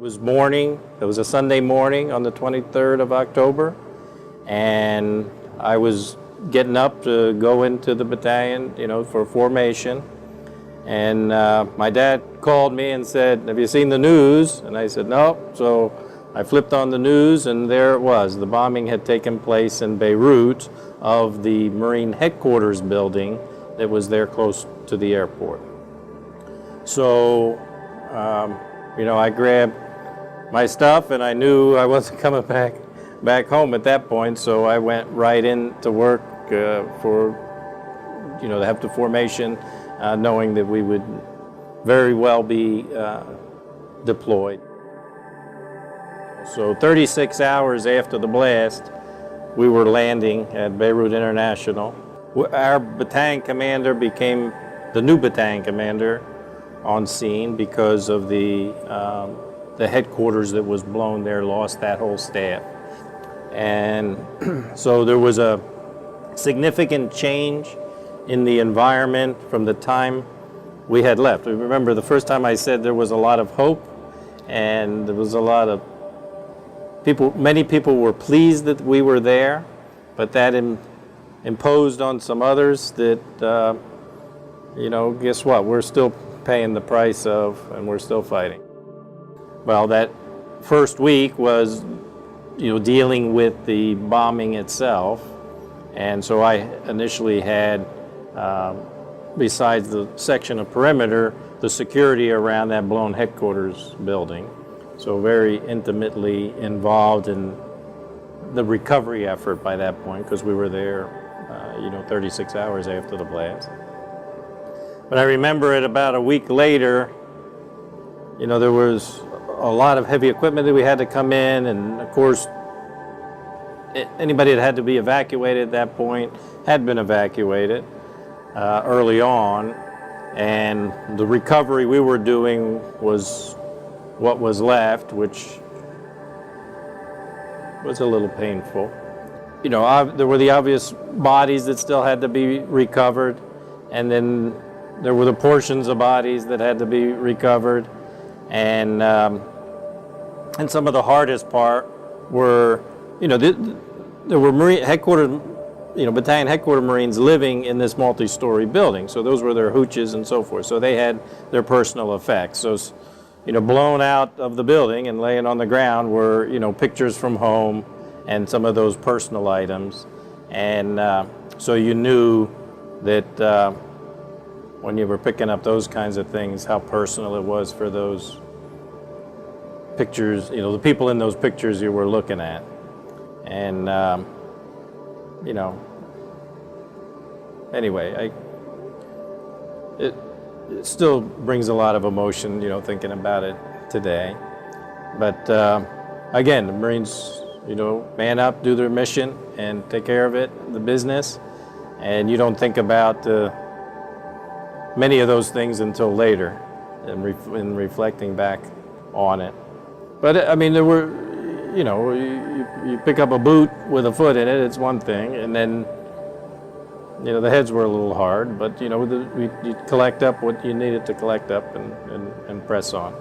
was morning. It was a Sunday morning on the 23rd of October, and I was getting up to go into the battalion, for formation. And my dad called me and said, "Have you seen the news?" And I said, "No." So I flipped on the news, and there it was. The bombing had taken place in Beirut of the Marine headquarters building that was there close to the airport. So, I grabbed my stuff, and I knew I wasn't coming back home at that point, so I went right into work to have the formation, knowing that we would very well be deployed. So 36 hours after the blast, we were landing at Beirut International. Our battalion commander became the new battalion commander on scene because of the headquarters that was blown there lost that whole staff. And so there was a significant change in the environment from the time we had left. Remember, the first time I said there was a lot of hope, and there was a lot of people, many people were pleased that we were there, but that imposed on some others that, guess what? We're still paying the price of, and we're still fighting. Well, that first week was, dealing with the bombing itself. And so I initially had, besides the section of perimeter, the security around that blown headquarters building. So very intimately involved in the recovery effort by that point, because we were there, 36 hours after the blast. But I remember it about a week later, there was a lot of heavy equipment that we had to come in, and of course, anybody that had to be evacuated at that point had been evacuated early on, and the recovery we were doing was what was left, which was a little painful. There were the obvious bodies that still had to be recovered, and then there were the portions of bodies that had to be recovered, and some of the hardest part were, there were Marine headquarters, battalion headquarters Marines living in this multi-story building. So those were their hooches and so forth. So they had their personal effects. So, blown out of the building and laying on the ground were, pictures from home and some of those personal items. And so you knew that when you were picking up those kinds of things, how personal it was for those pictures, the people in those pictures you were looking at. And, anyway, it still brings a lot of emotion, thinking about it today. But again, the Marines, man up, do their mission, and take care of it, the business. And you don't think about many of those things until later, in reflecting back on it. But there were, you pick up a boot with a foot in it, it's one thing, and then, the heads were a little hard, but, you collect up what you needed to collect up and press on.